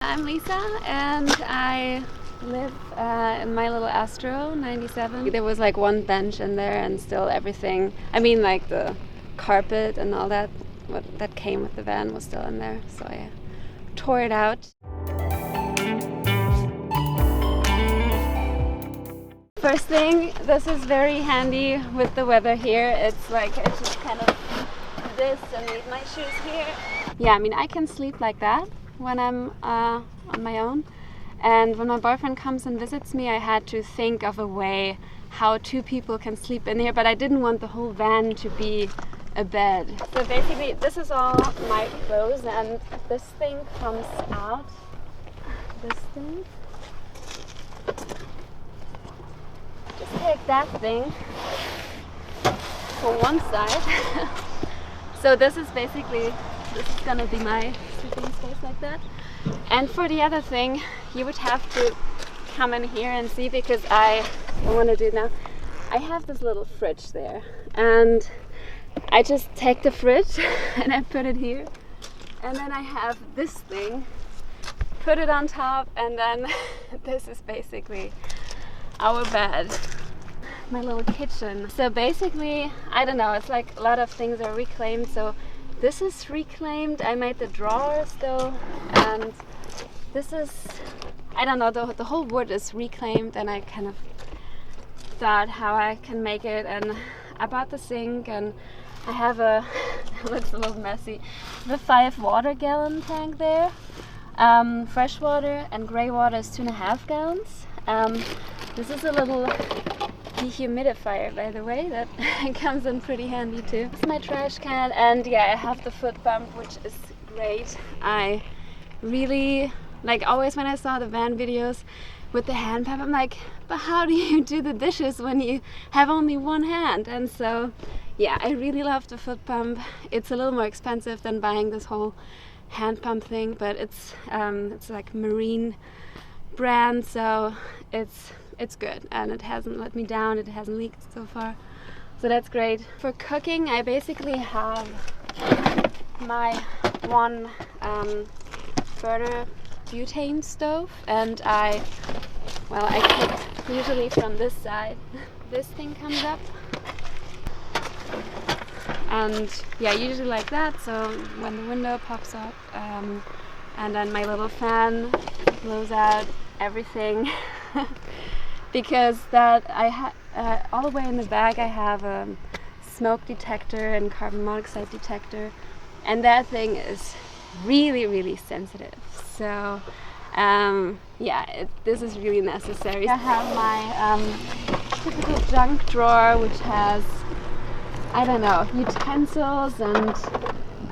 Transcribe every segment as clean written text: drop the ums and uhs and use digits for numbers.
I'm Lisa, and I live in my little Astro 97. There was like one bench in there, and still everything, I mean like the carpet and all that, that came with the van was still in there, so I tore it out. First thing, this is very handy with the weather here. It's like I just kind of do this and leave my shoes here. Yeah, I mean I can sleep like that when I'm on my own. And when my boyfriend comes and visits me, I had to think of a way how two people can sleep in here, but I didn't want the whole van to be a bed. So basically this is all my clothes, and this thing comes out. This thing. Just take that thing for one side. So this is gonna be my sleeping space like that. And for the other thing, you would have to come in here and see, because I want to do it now. I have this little fridge there, and I just take the fridge and I put it here, and then I have this thing, put it on top, and then this is basically our bed. My little kitchen. So basically, I don't know, it's like a lot of things are reclaimed. So this is reclaimed. I made the drawers though, and this is, I don't know, the whole wood is reclaimed, and I kind of thought how I can make it. And I bought the sink, and I have it looks a little messy, the 5 water gallon tank there. Fresh water and gray water is 2.5 gallons. This is a little dehumidifier, by the way, that comes in pretty handy too. This is my trash can, and yeah, I have the foot pump, which is great. I really, like, always when I saw the van videos with the hand pump, I'm like, but how do you do the dishes when you have only one hand? And so yeah, I really love the foot pump. It's a little more expensive than buying this whole hand pump thing, but it's like marine brand, so it's good, and it hasn't let me down, it hasn't leaked so far, so that's great. For cooking, I basically have my one burner butane stove, and I cook usually from this side. This thing comes up, and yeah, usually like that, so when the window pops up, and then my little fan blows out everything. Because that all the way in the back I have a smoke detector and carbon monoxide detector, and that thing is really, really sensitive. So yeah, this is really necessary. I have my typical junk drawer, which has, I don't know, utensils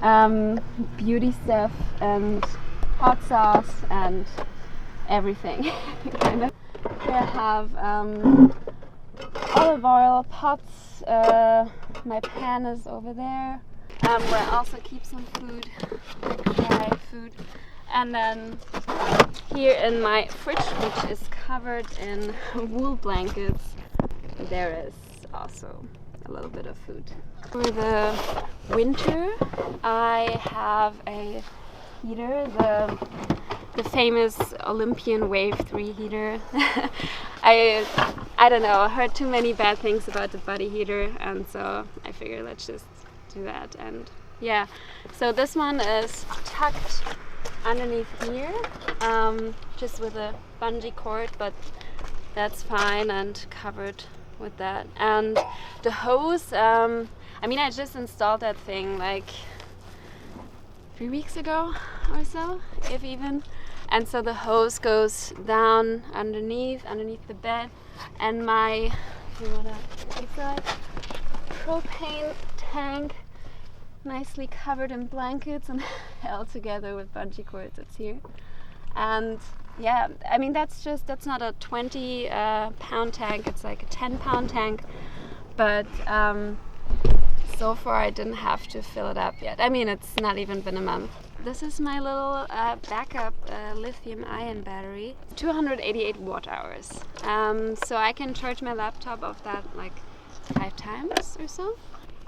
and beauty stuff and hot sauce and everything. Kind of. Here I have olive oil, pots, my pan is over there, where I also keep some food, like dry food. And then here in my fridge, which is covered in wool blankets, there is also a little bit of food. For the winter, I have a heater, the famous Olympian Wave 3 heater. I don't know, I heard too many bad things about the body heater, and so I figured let's just do that. And yeah, so this one is tucked underneath here, just with a bungee cord, but that's fine, and covered with that. And the hose, I mean, I just installed that thing like 3 weeks ago or so, if even. And so the hose goes down underneath the bed, and my propane tank, nicely covered in blankets and held together with bungee cords, it's here. And yeah, I mean that's not a 20 pound tank, it's like a 10-pound tank, but so far I didn't have to fill it up yet. I mean, it's not even been a month. This is my little backup lithium-ion battery, 288 watt hours. So I can charge my laptop of that like 5 times or so.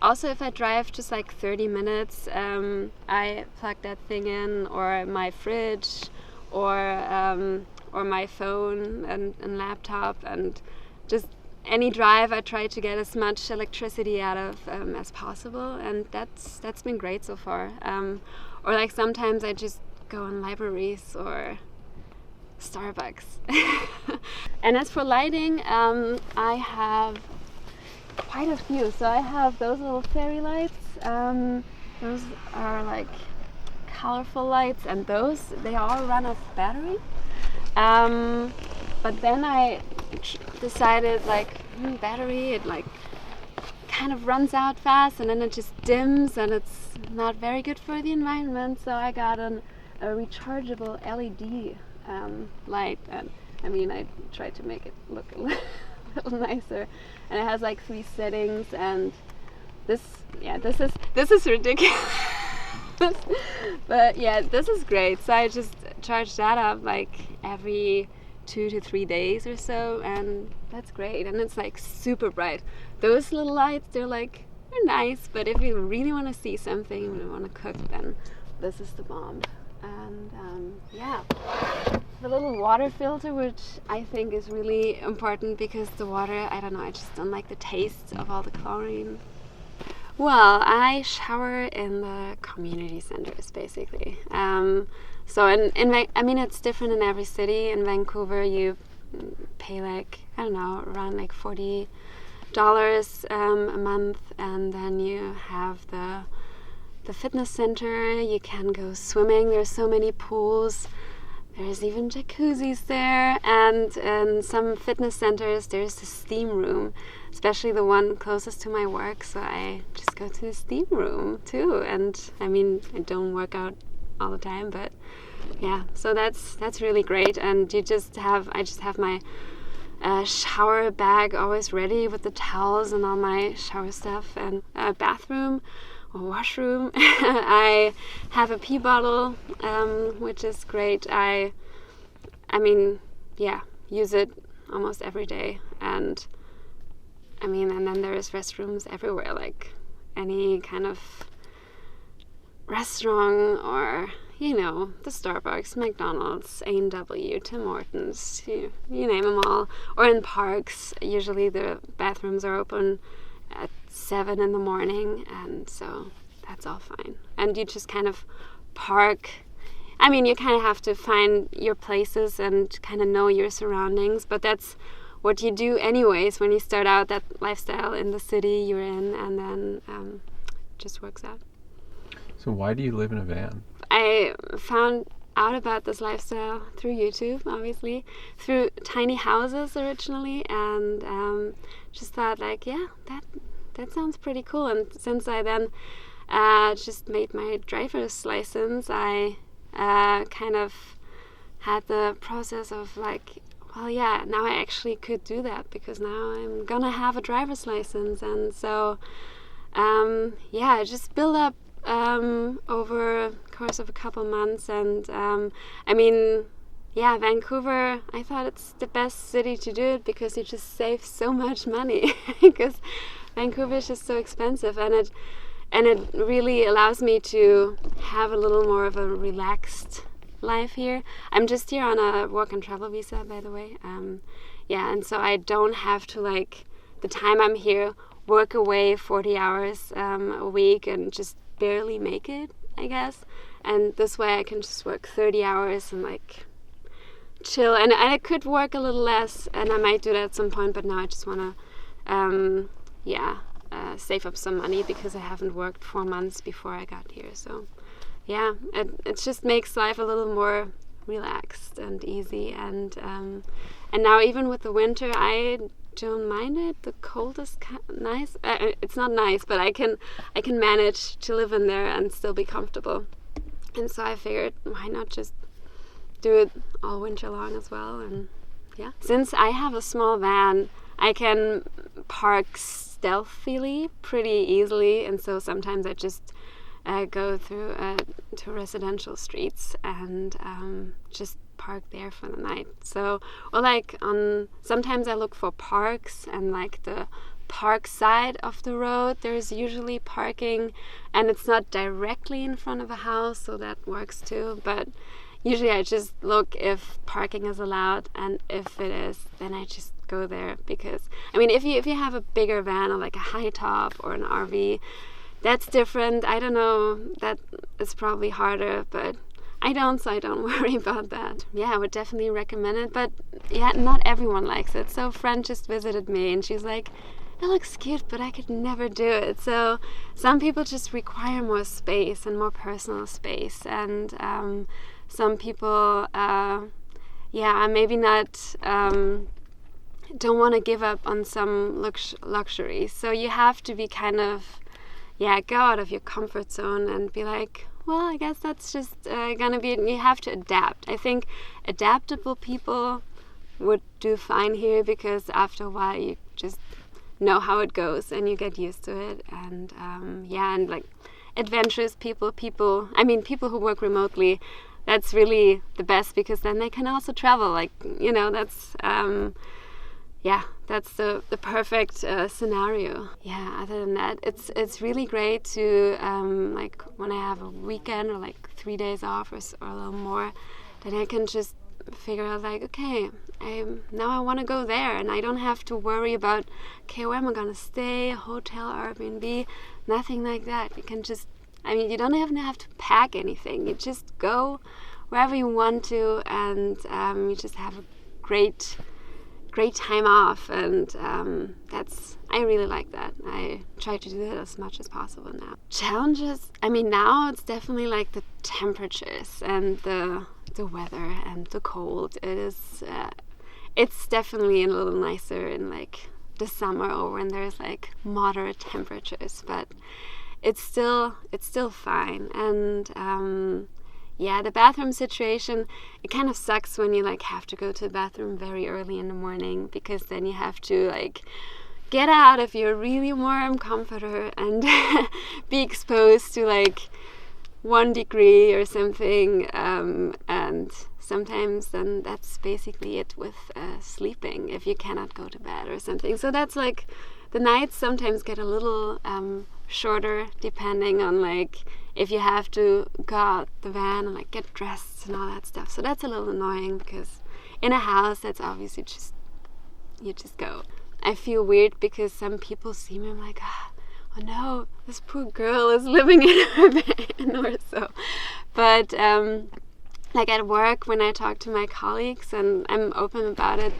Also, if I drive just like 30 minutes, I plug that thing in, or my fridge, or my phone and laptop, and just any drive I try to get as much electricity out of as possible, and that's been great so far. Or like sometimes I just go in libraries or Starbucks. And as for lighting, I have quite a few. So I have those little fairy lights. Those are like colorful lights, and they all run off battery. But then I decided like battery, it like kind of runs out fast and then it just dims and it's not very good for the environment. So I got a rechargeable LED light, and I mean I tried to make it look a little nicer, and it has like 3 settings, and this is ridiculous. But yeah, this is great. So I just charge that up like every 2 to 3 days or so, and that's great. And it's like super bright. Those little lights, they're nice, but if you really want to see something, you want to cook, then this is the bomb. And yeah, the little water filter, which I think is really important because the water, I don't know, I just don't like the taste of all the chlorine. Well, I shower in the community centers basically. So I mean it's different in every city. In Vancouver, you pay like, I don't know, around like $40 a month, and then you have the fitness center. You can go swimming. There's so many pools. There's even jacuzzis there, and in some fitness centers there's a steam room, especially the one closest to my work, so I just go to the steam room too. And I mean, I don't work out all the time, but yeah, so that's really great. And I just have my shower bag always ready with the towels and all my shower stuff, and a bathroom or washroom. I have a pee bottle, which is great. I mean, yeah, use it almost every day. And I mean, and then there's restrooms everywhere, like any kind of restaurant, or you know, the Starbucks, McDonald's, A&W, Tim Hortons, you name them all. Or in parks, usually the bathrooms are open at 7 in the morning, and so that's all fine. And you just kind of park. I mean, you kind of have to find your places and kind of know your surroundings, but that's what you do anyways when you start out that lifestyle in the city you're in, and then it just works out. So why do you live in a van? I found out about this lifestyle through YouTube, obviously, through tiny houses originally, and just thought like, yeah, that sounds pretty cool. And since I then just made my driver's license, I kind of had the process of like, well, yeah, now I actually could do that because now I'm gonna have a driver's license. And so yeah, I just built up over the course of a couple months. And I mean, yeah, Vancouver, I thought it's the best city to do it because you just save so much money because Vancouver is just so expensive, and it really allows me to have a little more of a relaxed life here. I'm just here on a work and travel visa, by the way. Yeah, and so I don't have to, like, the time I'm here, work away 40 hours a week and just barely make it, I guess. And this way I can just work 30 hours and like chill. And I could work a little less, and I might do that at some point, but now I just want to save up some money because I haven't worked 4 months before I got here. So yeah, it just makes life a little more relaxed and easy. And now even with the winter, I don't mind it. The cold is nice. It's not nice, but I can manage to live in there and still be comfortable. And so I figured, why not just do it all winter long as well? And yeah, since I have a small van, I can park stealthily pretty easily, and so sometimes I just go through to residential streets and just park there for the night. So, or like sometimes I look for parks, and like the park side of the road there's usually parking, and it's not directly in front of a house, so that works too. But usually I just look if parking is allowed, and if it is, then I just go there. Because I mean, if you have a bigger van or like a high top or an RV, that's different. I don't know, that is probably harder, but I don't, so I don't worry about that. Yeah, I would definitely recommend it, but yeah, not everyone likes it. So a friend just visited me and she's like, it looks cute, but I could never do it. So some people just require more space and more personal space, and some people, maybe not, don't want to give up on some luxury. So you have to be kind of, go out of your comfort zone and be like, well, I guess that's just gonna be, you have to adapt. I think adaptable people would do fine here, because after a while you just know how it goes and you get used to it. And and like adventurous people who work remotely, that's really the best, because then they can also travel, like, you know, that's that's the perfect scenario. Other than that, it's really great to like when I have a weekend or like 3 days off or a little more, then I can just figure out like, okay, now I want to go there, and I don't have to worry about, okay, where am I gonna stay, hotel, Airbnb, nothing like that. You can just, you don't even have to pack anything. You just go wherever you want to, and you just have a great time off, and I really like that. I try to do that as much as possible now. Challenges, now it's definitely like the temperatures and the weather and the cold. It's definitely a little nicer in like the summer, or when there's like moderate temperatures, but it's still fine. And the bathroom situation, it kind of sucks when you like have to go to the bathroom very early in the morning, because then you have to like get out of your really warm comforter and be exposed to like 1 degree or something, and sometimes then that's basically it with sleeping, if you cannot go to bed or something. So that's like, the nights sometimes get a little shorter, depending on like if you have to go out the van and like get dressed and all that stuff. So that's a little annoying, because in a house, that's obviously just, you just go. I feel weird because some people see me, I'm like, oh no, this poor girl is living in her van or so. But like at work, when I talk to my colleagues and I'm open about it,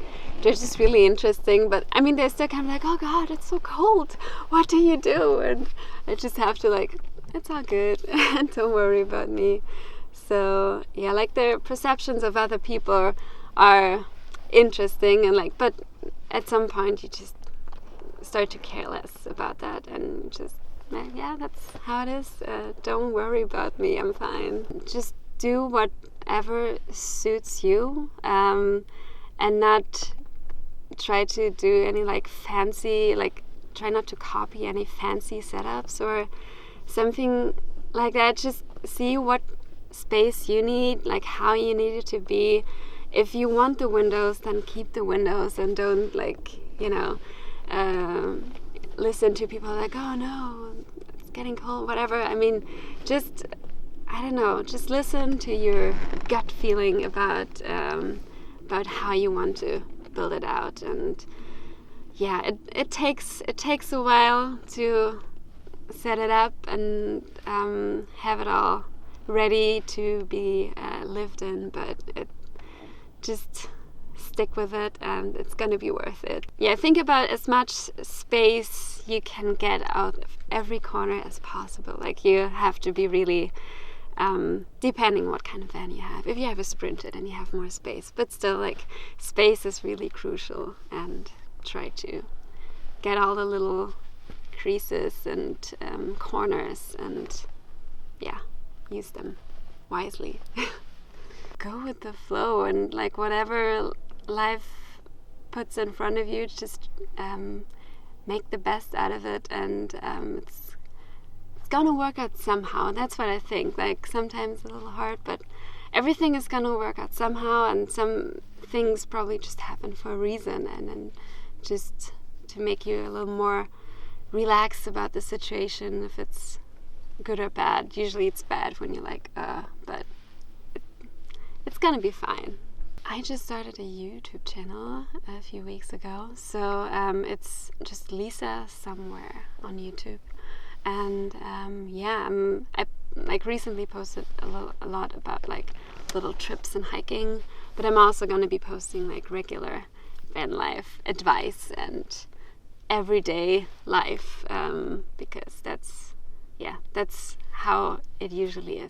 they're just really interesting. But they're still kind of like, oh God, it's so cold, what do you do? And I just have to like, it's all good, don't worry about me. So yeah, like the perceptions of other people are interesting, and like, but at some point you just start to care less about that, and just, that's how it is. Don't worry about me, I'm fine. Just do whatever suits you, and not try to do any like fancy, like try not to copy any fancy setups or something like that. Just see what space you need, like how you need it to be. If you want the windows, then keep the windows, and don't like, listen to people like, oh no, it's getting cold, whatever. Just, I don't know, just listen to your gut feeling about how you want to build it out. And it takes a while to set it up and have it all ready to be lived in, but just stick with it, and it's gonna be worth it. Think about as much space you can get out of every corner as possible. Like, you have to be really depending what kind of van you have. If you have a Sprinter, then you have more space, but still, like, space is really crucial, and try to get all the little creases and corners, and use them wisely. Go with the flow, and like whatever life puts in front of you, just make the best out of it, and it's gonna work out somehow. That's what I think. Like, sometimes a little hard, but everything is gonna work out somehow, and some things probably just happen for a reason, and then just to make you a little more relaxed about the situation, if it's good or bad. Usually it's bad when you're like, but it's gonna be fine. I just started a YouTube channel a few weeks ago, so it's just Lisa somewhere on YouTube, and yeah, I like recently posted a lot about like little trips and hiking, but I'm also going to be posting like regular van life advice and everyday life, because that's how it usually is.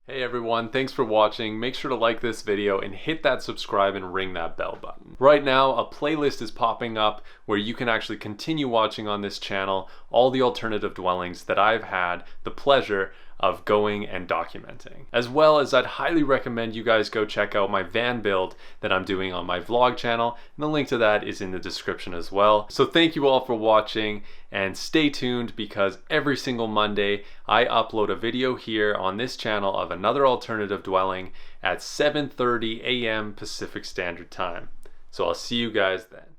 Hey everyone, thanks for watching. Make sure to like this video and hit that subscribe and ring that bell button. Right now, a playlist is popping up where you can actually continue watching on this channel all the alternative dwellings that I've had the pleasure of going and documenting. As well as I'd highly recommend you guys go check out my van build that I'm doing on my vlog channel, and the link to that is in the description as well. So thank you all for watching, and stay tuned because every single Monday I upload a video here on this channel of another alternative dwelling at 7:30 a.m. Pacific Standard Time. So I'll see you guys then.